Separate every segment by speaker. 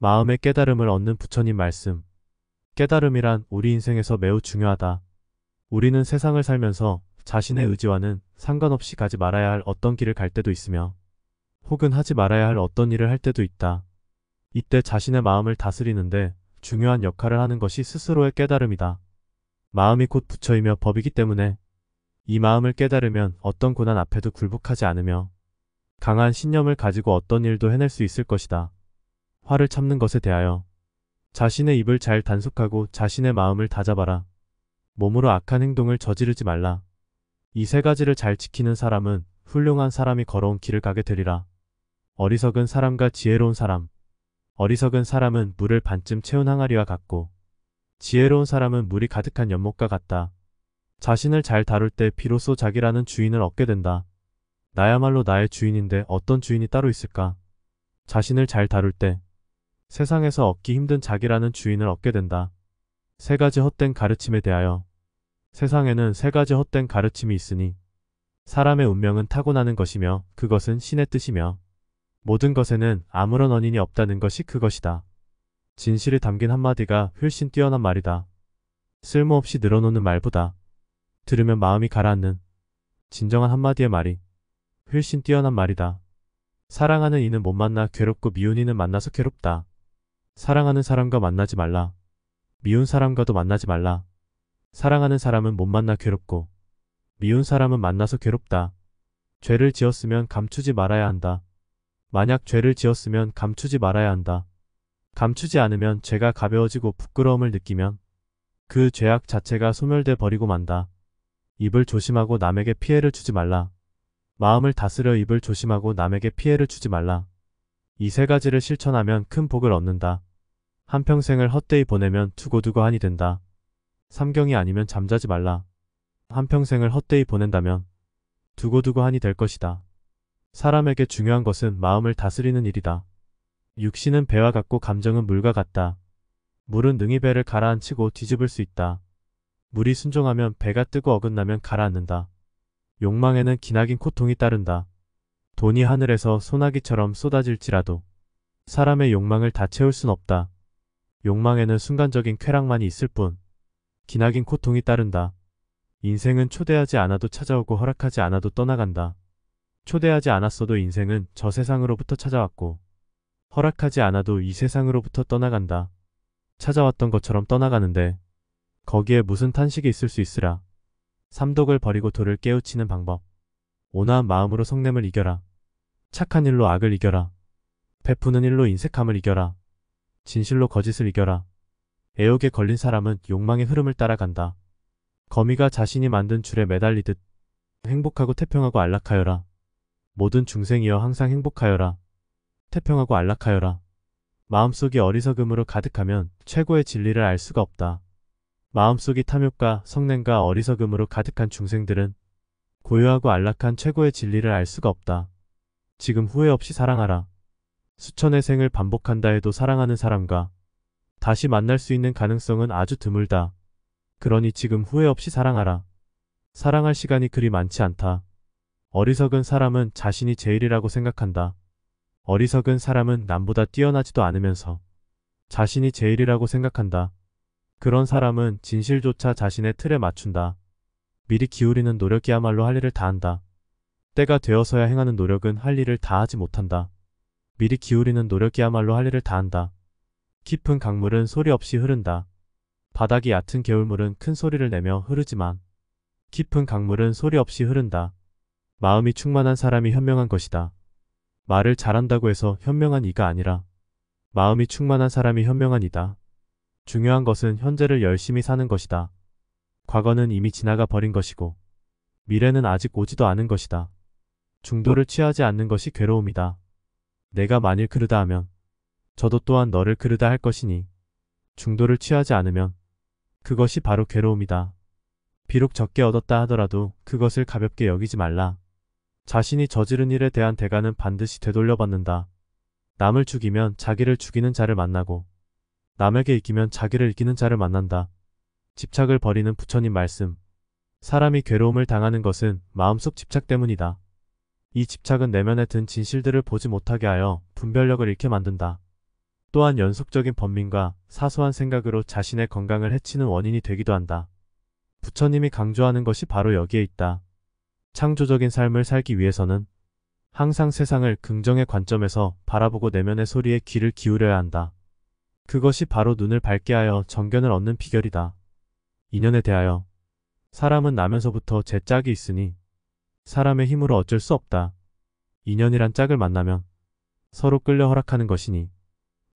Speaker 1: 마음의 깨달음을 얻는 부처님 말씀. 깨달음이란 우리 인생에서 매우 중요하다. 우리는 세상을 살면서 자신의 의지와는 상관없이 가지 말아야 할 어떤 길을 갈 때도 있으며, 혹은 하지 말아야 할 어떤 일을 할 때도 있다. 이때 자신의 마음을 다스리는데 중요한 역할을 하는 것이 스스로의 깨달음이다. 마음이 곧 부처이며 법이기 때문에 이 마음을 깨달으면 어떤 고난 앞에도 굴복하지 않으며 강한 신념을 가지고 어떤 일도 해낼 수 있을 것이다. 화를 참는 것에 대하여 자신의 입을 잘 단속하고 자신의 마음을 다잡아라. 몸으로 악한 행동을 저지르지 말라. 이 세 가지를 잘 지키는 사람은 훌륭한 사람이 걸어온 길을 가게 되리라. 어리석은 사람과 지혜로운 사람. 어리석은 사람은 물을 반쯤 채운 항아리와 같고, 지혜로운 사람은 물이 가득한 연못과 같다. 자신을 잘 다룰 때 비로소 자기라는 주인을 얻게 된다. 나야말로 나의 주인인데 어떤 주인이 따로 있을까? 자신을 잘 다룰 때 세상에서 얻기 힘든 자기라는 주인을 얻게 된다. 세 가지 헛된 가르침에 대하여 세상에는 세 가지 헛된 가르침이 있으니 사람의 운명은 타고나는 것이며 그것은 신의 뜻이며 모든 것에는 아무런 원인이 없다는 것이 그것이다. 진실이 담긴 한마디가 훨씬 뛰어난 말이다. 쓸모없이 늘어놓는 말보다 들으면 마음이 가라앉는 진정한 한마디의 말이 훨씬 뛰어난 말이다. 사랑하는 이는 못 만나 괴롭고 미운 이는 만나서 괴롭다. 사랑하는 사람과 만나지 말라. 미운 사람과도 만나지 말라. 사랑하는 사람은 못 만나 괴롭고 미운 사람은 만나서 괴롭다. 죄를 지었으면 감추지 말아야 한다. 만약 죄를 지었으면 감추지 말아야 한다. 감추지 않으면 죄가 가벼워지고 부끄러움을 느끼면 그 죄악 자체가 소멸돼 버리고 만다. 입을 조심하고 남에게 피해를 주지 말라. 마음을 다스려 입을 조심하고 남에게 피해를 주지 말라. 이 세 가지를 실천하면 큰 복을 얻는다. 한평생을 헛되이 보내면 두고두고 한이 된다. 삼경이 아니면 잠자지 말라. 한평생을 헛되이 보낸다면 두고두고 한이 될 것이다. 사람에게 중요한 것은 마음을 다스리는 일이다. 육신은 배와 같고 감정은 물과 같다. 물은 능히 배를 가라앉히고 뒤집을 수 있다. 물이 순종하면 배가 뜨고 어긋나면 가라앉는다. 욕망에는 기나긴 고통이 따른다. 돈이 하늘에서 소나기처럼 쏟아질지라도 사람의 욕망을 다 채울 순 없다. 욕망에는 순간적인 쾌락만이 있을 뿐 기나긴 고통이 따른다. 인생은 초대하지 않아도 찾아오고 허락하지 않아도 떠나간다. 초대하지 않았어도 인생은 저 세상으로부터 찾아왔고 허락하지 않아도 이 세상으로부터 떠나간다. 찾아왔던 것처럼 떠나가는데 거기에 무슨 탄식이 있을 수 있으라. 삼독을 버리고 돌을 깨우치는 방법. 온화한 마음으로 속냄을 이겨라. 착한 일로 악을 이겨라. 베푸는 일로 인색함을 이겨라. 진실로 거짓을 이겨라. 애욕에 걸린 사람은 욕망의 흐름을 따라간다. 거미가 자신이 만든 줄에 매달리듯 행복하고 태평하고 안락하여라. 모든 중생이여 항상 행복하여라. 태평하고 안락하여라. 마음속이 어리석음으로 가득하면 최고의 진리를 알 수가 없다. 마음속이 탐욕과 성냄과 어리석음으로 가득한 중생들은 고요하고 안락한 최고의 진리를 알 수가 없다. 지금 후회 없이 사랑하라. 수천의 생을 반복한다 해도 사랑하는 사람과 다시 만날 수 있는 가능성은 아주 드물다. 그러니 지금 후회 없이 사랑하라. 사랑할 시간이 그리 많지 않다. 어리석은 사람은 자신이 제일이라고 생각한다. 어리석은 사람은 남보다 뛰어나지도 않으면서 자신이 제일이라고 생각한다. 그런 사람은 진실조차 자신의 틀에 맞춘다. 미리 기울이는 노력이야말로 할 일을 다한다. 때가 되어서야 행하는 노력은 할 일을 다하지 못한다. 미리 기울이는 노력이야말로 할 일을 다한다. 깊은 강물은 소리 없이 흐른다. 바닥이 얕은 개울물은 큰 소리를 내며 흐르지만 깊은 강물은 소리 없이 흐른다. 마음이 충만한 사람이 현명한 것이다. 말을 잘한다고 해서 현명한 이가 아니라 마음이 충만한 사람이 현명한 이다. 중요한 것은 현재를 열심히 사는 것이다. 과거는 이미 지나가 버린 것이고 미래는 아직 오지도 않은 것이다. 중도를 취하지 않는 것이 괴로움이다. 내가 만일 그르다 하면 저도 또한 너를 그르다 할 것이니 중도를 취하지 않으면 그것이 바로 괴로움이다. 비록 적게 얻었다 하더라도 그것을 가볍게 여기지 말라. 자신이 저지른 일에 대한 대가는 반드시 되돌려받는다. 남을 죽이면 자기를 죽이는 자를 만나고 남에게 이기면 자기를 이기는 자를 만난다. 집착을 버리는 부처님 말씀. 사람이 괴로움을 당하는 것은 마음속 집착 때문이다. 이 집착은 내면에 든 진실들을 보지 못하게 하여 분별력을 잃게 만든다. 또한 연속적인 번민과 사소한 생각으로 자신의 건강을 해치는 원인이 되기도 한다. 부처님이 강조하는 것이 바로 여기에 있다. 창조적인 삶을 살기 위해서는 항상 세상을 긍정의 관점에서 바라보고 내면의 소리에 귀를 기울여야 한다. 그것이 바로 눈을 밝게 하여 정견을 얻는 비결이다. 인연에 대하여 사람은 나면서부터 제 짝이 있으니 사람의 힘으로 어쩔 수 없다. 인연이란 짝을 만나면 서로 끌려 허락하는 것이니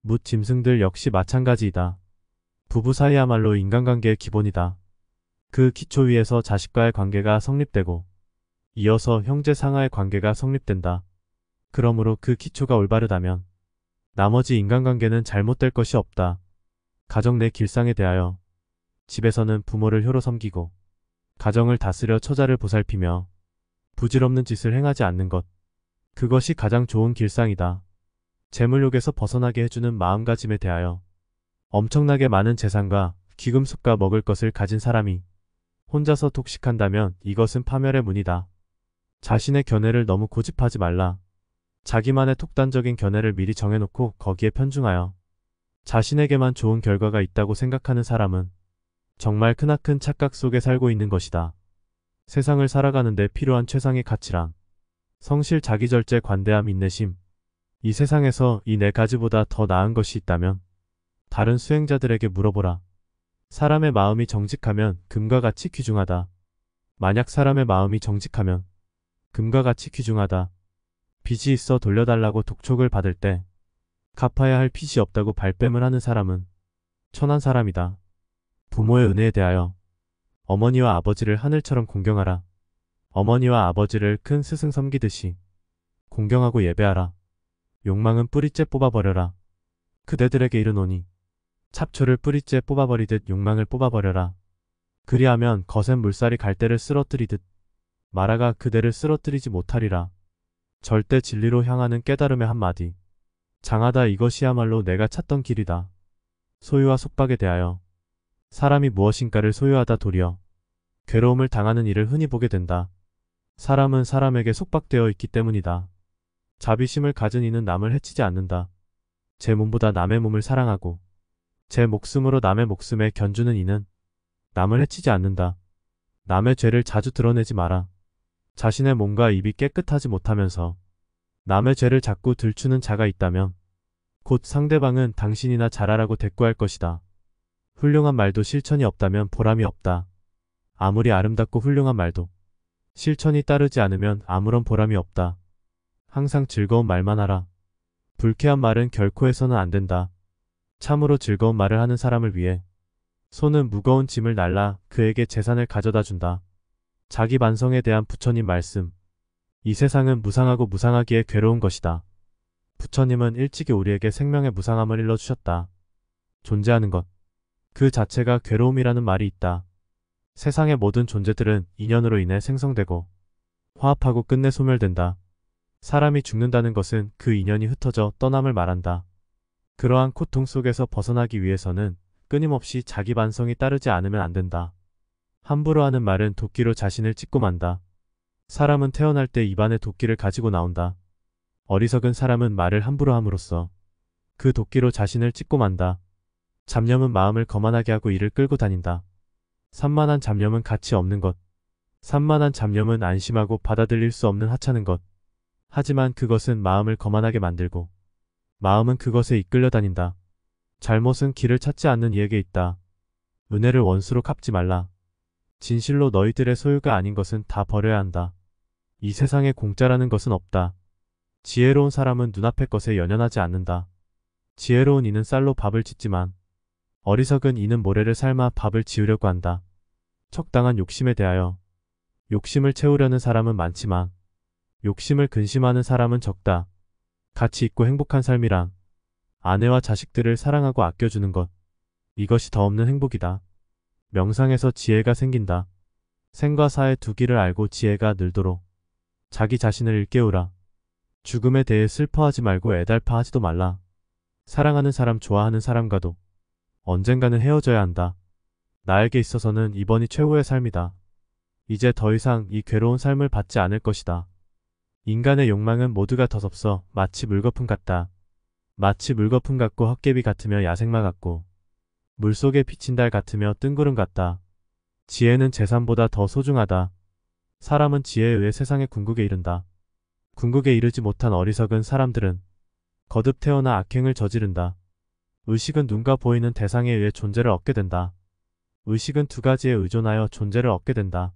Speaker 1: 묻 짐승들 역시 마찬가지이다. 부부 사이야말로 인간관계의 기본이다. 그 기초 위에서 자식과의 관계가 성립되고 이어서 형제 상하의 관계가 성립된다. 그러므로 그 기초가 올바르다면 나머지 인간관계는 잘못될 것이 없다. 가정 내 길상에 대하여 집에서는 부모를 효로 섬기고 가정을 다스려 처자를 보살피며 부질없는 짓을 행하지 않는 것. 그것이 가장 좋은 길상이다. 재물욕에서 벗어나게 해주는 마음가짐에 대하여 엄청나게 많은 재산과 귀금속과 먹을 것을 가진 사람이 혼자서 독식한다면 이것은 파멸의 문이다. 자신의 견해를 너무 고집하지 말라. 자기만의 독단적인 견해를 미리 정해놓고 거기에 편중하여 자신에게만 좋은 결과가 있다고 생각하는 사람은 정말 크나큰 착각 속에 살고 있는 것이다. 세상을 살아가는데 필요한 최상의 가치란 성실, 자기절제, 관대함, 인내심. 이 세상에서 이 네 가지보다 더 나은 것이 있다면 다른 수행자들에게 물어보라. 사람의 마음이 정직하면 금과 같이 귀중하다. 만약 사람의 마음이 정직하면 금과 같이 귀중하다. 빚이 있어 돌려달라고 독촉을 받을 때 갚아야 할 빚이 없다고 발뺌을 하는 사람은 천한 사람이다. 부모의 은혜에 대하여 어머니와 아버지를 하늘처럼 공경하라. 어머니와 아버지를 큰 스승 섬기듯이 공경하고 예배하라. 욕망은 뿌리째 뽑아버려라. 그대들에게 이르노니 잡초를 뿌리째 뽑아버리듯 욕망을 뽑아버려라. 그리하면 거센 물살이 갈대를 쓰러뜨리듯 마라가 그대를 쓰러뜨리지 못하리라. 절대 진리로 향하는 깨달음의 한마디. 장하다. 이것이야말로 내가 찾던 길이다. 소유와 속박에 대하여 사람이 무엇인가를 소유하다 도리어 괴로움을 당하는 일을 흔히 보게 된다. 사람은 사람에게 속박되어 있기 때문이다. 자비심을 가진 이는 남을 해치지 않는다. 제 몸보다 남의 몸을 사랑하고 제 목숨으로 남의 목숨에 견주는 이는 남을 해치지 않는다. 남의 죄를 자주 드러내지 마라. 자신의 몸과 입이 깨끗하지 못하면서 남의 죄를 자꾸 들추는 자가 있다면 곧 상대방은 당신이나 잘하라고 대꾸할 것이다. 훌륭한 말도 실천이 없다면 보람이 없다. 아무리 아름답고 훌륭한 말도 실천이 따르지 않으면 아무런 보람이 없다. 항상 즐거운 말만 하라. 불쾌한 말은 결코 해서는 안 된다. 참으로 즐거운 말을 하는 사람을 위해 소는 무거운 짐을 날라 그에게 재산을 가져다 준다. 자기 반성에 대한 부처님 말씀. 이 세상은 무상하고 무상하기에 괴로운 것이다. 부처님은 일찍이 우리에게 생명의 무상함을 일러주셨다. 존재하는 것. 그 자체가 괴로움이라는 말이 있다. 세상의 모든 존재들은 인연으로 인해 생성되고 화합하고 끝내 소멸된다. 사람이 죽는다는 것은 그 인연이 흩어져 떠남을 말한다. 그러한 고통 속에서 벗어나기 위해서는 끊임없이 자기 반성이 따르지 않으면 안 된다. 함부로 하는 말은 도끼로 자신을 찢고 만다. 사람은 태어날 때 입안에 도끼를 가지고 나온다. 어리석은 사람은 말을 함부로 함으로써 그 도끼로 자신을 찢고 만다. 잡념은 마음을 거만하게 하고 이를 끌고 다닌다. 산만한 잡념은 가치 없는 것. 산만한 잡념은 안심하고 받아들일 수 없는 하찮은 것. 하지만 그것은 마음을 거만하게 만들고 마음은 그것에 이끌려 다닌다. 잘못은 길을 찾지 않는 이에게 있다. 은혜를 원수로 갚지 말라. 진실로 너희들의 소유가 아닌 것은 다 버려야 한다. 이 세상에 공짜라는 것은 없다. 지혜로운 사람은 눈앞의 것에 연연하지 않는다. 지혜로운 이는 쌀로 밥을 짓지만 어리석은 이는 모래를 삶아 밥을 지으려고 한다. 적당한 욕심에 대하여 욕심을 채우려는 사람은 많지만 욕심을 근심하는 사람은 적다. 가치 있고 행복한 삶이란 아내와 자식들을 사랑하고 아껴주는 것. 이것이 더 없는 행복이다. 명상에서 지혜가 생긴다. 생과 사의 두 길을 알고 지혜가 늘도록 자기 자신을 일깨우라. 죽음에 대해 슬퍼하지 말고 애달파하지도 말라. 사랑하는 사람, 좋아하는 사람과도 언젠가는 헤어져야 한다. 나에게 있어서는 이번이 최고의 삶이다. 이제 더 이상 이 괴로운 삶을 받지 않을 것이다. 인간의 욕망은 모두가 더섭어 마치 물거품 같다. 마치 물거품 같고 헛개비 같으며 야생마 같고 물속에 비친 달 같으며 뜬구름 같다. 지혜는 재산보다 더 소중하다. 사람은 지혜에 의해 세상의 궁극에 이른다. 궁극에 이르지 못한 어리석은 사람들은 거듭 태어나 악행을 저지른다. 의식은 눈과 보이는 대상에 의해 존재를 얻게 된다. 의식은 두 가지에 의존하여 존재를 얻게 된다.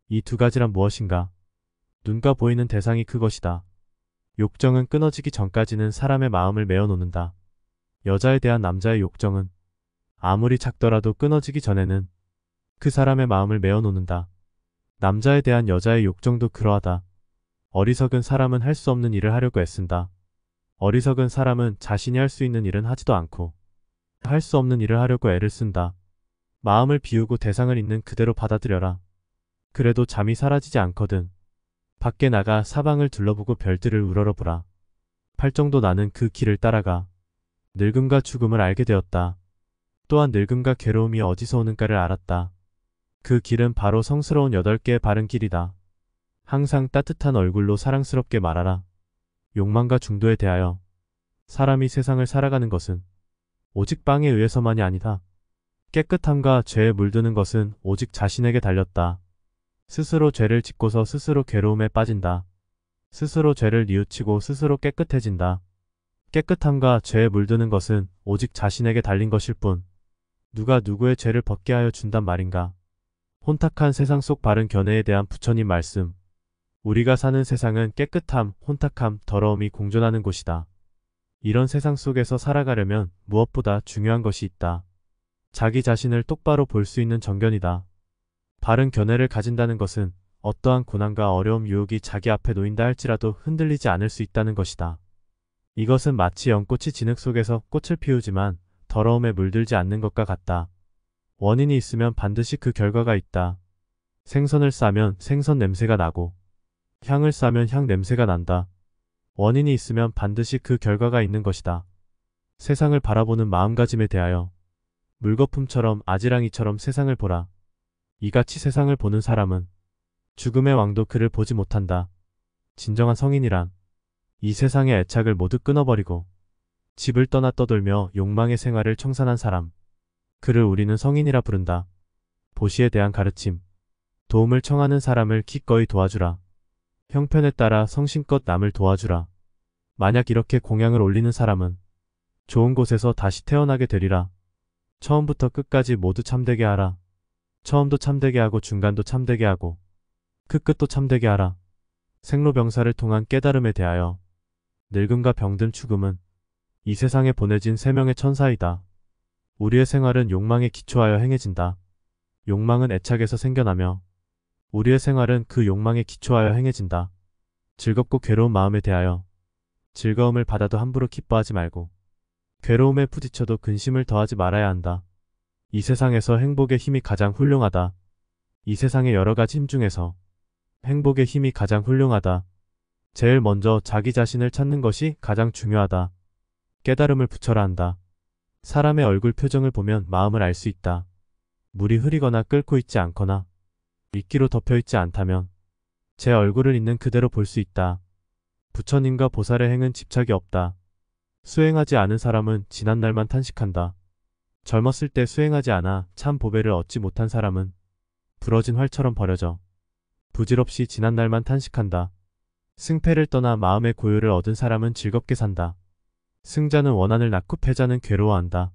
Speaker 1: 이 두 가지란 무엇인가? 눈과 보이는 대상이 그것이다. 욕정은 끊어지기 전까지는 사람의 마음을 메어놓는다. 여자에 대한 남자의 욕정은 아무리 작더라도 끊어지기 전에는 그 사람의 마음을 메어놓는다. 남자에 대한 여자의 욕정도 그러하다. 어리석은 사람은 할 수 없는 일을 하려고 애쓴다. 어리석은 사람은 자신이 할 수 있는 일은 하지도 않고 할 수 없는 일을 하려고 애를 쓴다. 마음을 비우고 대상을 있는 그대로 받아들여라. 그래도 잠이 사라지지 않거든. 밖에 나가 사방을 둘러보고 별들을 우러러보라. 팔정도 나는 그 길을 따라가 늙음과 죽음을 알게 되었다. 또한 늙음과 괴로움이 어디서 오는가를 알았다. 그 길은 바로 성스러운 8개의 바른 길이다. 항상 따뜻한 얼굴로 사랑스럽게 말하라. 욕망과 중도에 대하여 사람이 세상을 살아가는 것은 오직 빵에 의해서만이 아니다. 깨끗함과 죄에 물드는 것은 오직 자신에게 달렸다. 스스로 죄를 짓고서 스스로 괴로움에 빠진다. 스스로 죄를 뉘우치고 스스로 깨끗해진다. 깨끗함과 죄에 물드는 것은 오직 자신에게 달린 것일 뿐 누가 누구의 죄를 벗게 하여 준단 말인가. 혼탁한 세상 속 바른 견해에 대한 부처님 말씀. 우리가 사는 세상은 깨끗함, 혼탁함, 더러움이 공존하는 곳이다. 이런 세상 속에서 살아가려면 무엇보다 중요한 것이 있다. 자기 자신을 똑바로 볼 수 있는 정견이다. 바른 견해를 가진다는 것은 어떠한 고난과 어려움 유혹이 자기 앞에 놓인다 할지라도 흔들리지 않을 수 있다는 것이다. 이것은 마치 연꽃이 진흙 속에서 꽃을 피우지만 더러움에 물들지 않는 것과 같다. 원인이 있으면 반드시 그 결과가 있다. 생선을 싸면 생선 냄새가 나고 향을 싸면 향 냄새가 난다. 원인이 있으면 반드시 그 결과가 있는 것이다. 세상을 바라보는 마음가짐에 대하여 물거품처럼 아지랑이처럼 세상을 보라. 이같이 세상을 보는 사람은 죽음의 왕도 그를 보지 못한다. 진정한 성인이란 이 세상의 애착을 모두 끊어버리고 집을 떠나 떠돌며 욕망의 생활을 청산한 사람. 그를 우리는 성인이라 부른다. 보시에 대한 가르침. 도움을 청하는 사람을 기꺼이 도와주라. 형편에 따라 성심껏 남을 도와주라. 만약 이렇게 공양을 올리는 사람은 좋은 곳에서 다시 태어나게 되리라. 처음부터 끝까지 모두 참되게 하라. 처음도 참되게 하고 중간도 참되게 하고 그 끝도 참되게 하라. 생로병사를 통한 깨달음에 대하여 늙음과 병든 죽음은 이 세상에 보내진 3명의 천사이다. 우리의 생활은 욕망에 기초하여 행해진다. 욕망은 애착에서 생겨나며 우리의 생활은 그 욕망에 기초하여 행해진다. 즐겁고 괴로운 마음에 대하여 즐거움을 받아도 함부로 기뻐하지 말고 괴로움에 부딪혀도 근심을 더하지 말아야 한다. 이 세상에서 행복의 힘이 가장 훌륭하다. 이 세상의 여러 가지 힘 중에서 행복의 힘이 가장 훌륭하다. 제일 먼저 자기 자신을 찾는 것이 가장 중요하다. 깨달음을 붙여라 한다. 사람의 얼굴 표정을 보면 마음을 알 수 있다. 물이 흐리거나 끓고 있지 않거나 이끼로 덮여 있지 않다면 제 얼굴을 있는 그대로 볼 수 있다. 부처님과 보살의 행은 집착이 없다. 수행하지 않은 사람은 지난날만 탄식한다. 젊었을 때 수행하지 않아 참 보배를 얻지 못한 사람은 부러진 활처럼 버려져 부질없이 지난날만 탄식한다. 승패를 떠나 마음의 고요를 얻은 사람은 즐겁게 산다. 승자는 원한을 낳고 패자는 괴로워한다.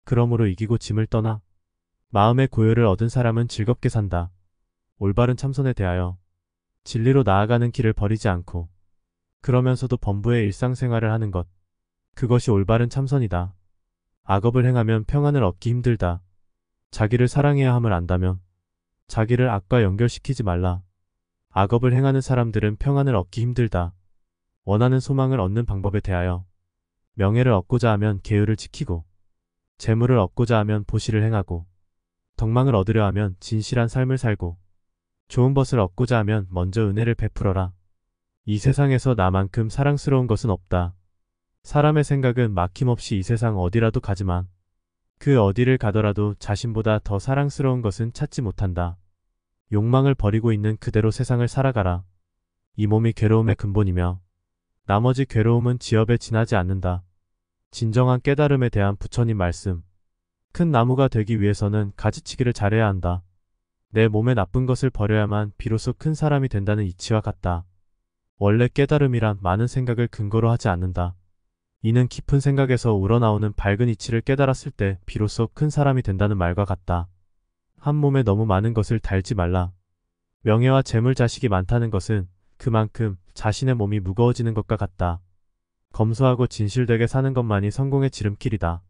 Speaker 1: 그러므로 이기고 짐을 떠나 마음의 고요를 얻은 사람은 즐겁게 산다. 올바른 참선에 대하여 진리로 나아가는 길을 버리지 않고 그러면서도 범부의 일상생활을 하는 것. 그것이 올바른 참선이다. 악업을 행하면 평안을 얻기 힘들다. 자기를 사랑해야 함을 안다면 자기를 악과 연결시키지 말라. 악업을 행하는 사람들은 평안을 얻기 힘들다. 원하는 소망을 얻는 방법에 대하여 명예를 얻고자 하면 계율을 지키고 재물을 얻고자 하면 보시를 행하고 덕망을 얻으려 하면 진실한 삶을 살고 좋은 것을 얻고자 하면 먼저 은혜를 베풀어라. 이 세상에서 나만큼 사랑스러운 것은 없다. 사람의 생각은 막힘없이 이 세상 어디라도 가지만 그 어디를 가더라도 자신보다 더 사랑스러운 것은 찾지 못한다. 욕망을 버리고 있는 그대로 세상을 살아가라. 이 몸이 괴로움의 근본이며 나머지 괴로움은 지엽에 지나지 않는다. 진정한 깨달음에 대한 부처님 말씀. 큰 나무가 되기 위해서는 가지치기를 잘해야 한다. 내 몸에 나쁜 것을 버려야만 비로소 큰 사람이 된다는 이치와 같다. 원래 깨달음이란 많은 생각을 근거로 하지 않는다. 이는 깊은 생각에서 우러나오는 밝은 이치를 깨달았을 때 비로소 큰 사람이 된다는 말과 같다. 한 몸에 너무 많은 것을 달지 말라. 명예와 재물 자식이 많다는 것은 그만큼 자신의 몸이 무거워지는 것과 같다. 검소하고 진실되게 사는 것만이 성공의 지름길이다.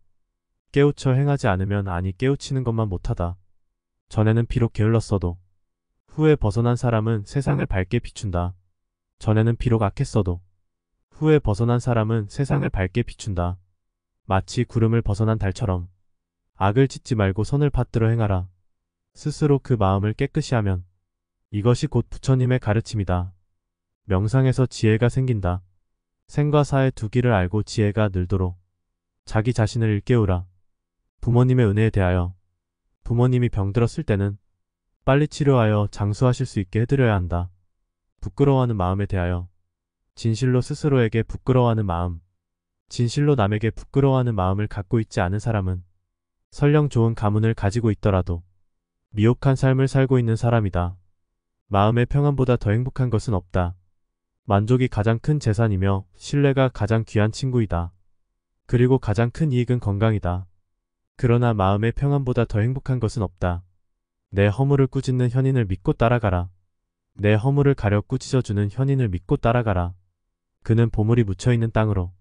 Speaker 1: 깨우쳐 행하지 않으면 아니 깨우치는 것만 못하다. 전에는 비록 게을렀어도 후에 벗어난 사람은 세상을 밝게 비춘다. 전에는 비록 악했어도 후에 벗어난 사람은 세상을 밝게 비춘다. 마치 구름을 벗어난 달처럼 악을 짓지 말고 선을 받들어 행하라. 스스로 그 마음을 깨끗이 하면 이것이 곧 부처님의 가르침이다. 명상에서 지혜가 생긴다. 생과 사의 두 길을 알고 지혜가 늘도록 자기 자신을 일깨우라. 부모님의 은혜에 대하여 부모님이 병들었을 때는 빨리 치료하여 장수하실 수 있게 해드려야 한다. 부끄러워하는 마음에 대하여 진실로 스스로에게 부끄러워하는 마음, 진실로 남에게 부끄러워하는 마음을 갖고 있지 않은 사람은 설령 좋은 가문을 가지고 있더라도 미혹한 삶을 살고 있는 사람이다. 마음의 평안보다 더 행복한 것은 없다. 만족이 가장 큰 재산이며 신뢰가 가장 귀한 친구이다. 그리고 가장 큰 이익은 건강이다. 그러나 마음의 평안보다 더 행복한 것은 없다. 내 허물을 꾸짖는 현인을 믿고 따라가라. 내 허물을 가려 꾸짖어주는 현인을 믿고 따라가라. 그는 보물이 묻혀있는 땅으로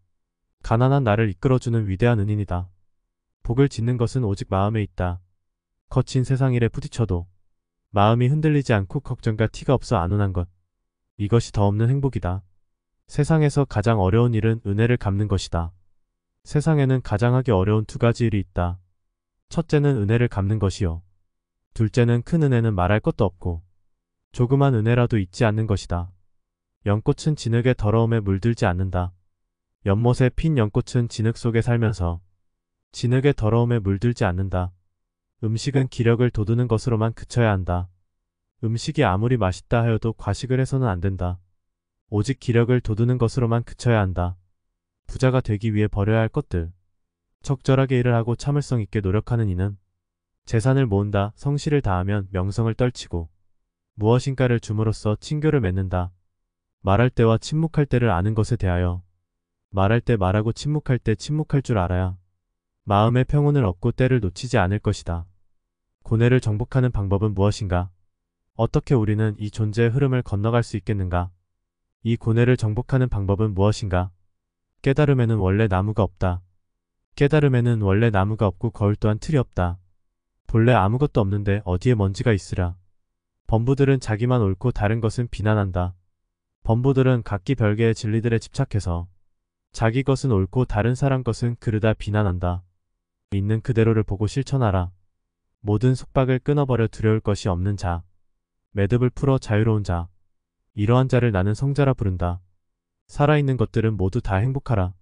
Speaker 1: 가난한 나를 이끌어주는 위대한 은인이다. 복을 짓는 것은 오직 마음에 있다. 거친 세상 일에 부딪혀도 마음이 흔들리지 않고 걱정과 티가 없어 안온한 것. 이것이 더 없는 행복이다. 세상에서 가장 어려운 일은 은혜를 갚는 것이다. 세상에는 가장 하기 어려운 두 가지 일이 있다. 첫째는 은혜를 갚는 것이요. 둘째는 큰 은혜는 말할 것도 없고 조그만 은혜라도 잊지 않는 것이다. 연꽃은 진흙의 더러움에 물들지 않는다. 연못에 핀 연꽃은 진흙 속에 살면서 진흙의 더러움에 물들지 않는다. 음식은 기력을 돋우는 것으로만 그쳐야 한다. 음식이 아무리 맛있다 하여도 과식을 해서는 안 된다. 오직 기력을 돋우는 것으로만 그쳐야 한다. 부자가 되기 위해 버려야 할 것들. 적절하게 일을 하고 참을성 있게 노력하는 이는 재산을 모은다. 성실을 다하면 명성을 떨치고 무엇인가를 줌으로써 친교를 맺는다. 말할 때와 침묵할 때를 아는 것에 대하여 말할 때 말하고 침묵할 때 침묵할 줄 알아야 마음의 평온을 얻고 때를 놓치지 않을 것이다. 고뇌를 정복하는 방법은 무엇인가? 어떻게 우리는 이 존재의 흐름을 건너갈 수 있겠는가? 이 고뇌를 정복하는 방법은 무엇인가? 깨달음에는 원래 나무가 없다. 깨달음에는 원래 나무가 없고 거울 또한 틀이 없다. 본래 아무것도 없는데 어디에 먼지가 있으랴. 범부들은 자기만 옳고 다른 것은 비난한다. 범부들은 각기 별개의 진리들에 집착해서 자기 것은 옳고 다른 사람 것은 그르다 비난한다. 있는 그대로를 보고 실천하라. 모든 속박을 끊어버려 두려울 것이 없는 자. 매듭을 풀어 자유로운 자. 이러한 자를 나는 성자라 부른다. 살아있는 것들은 모두 다 행복하라.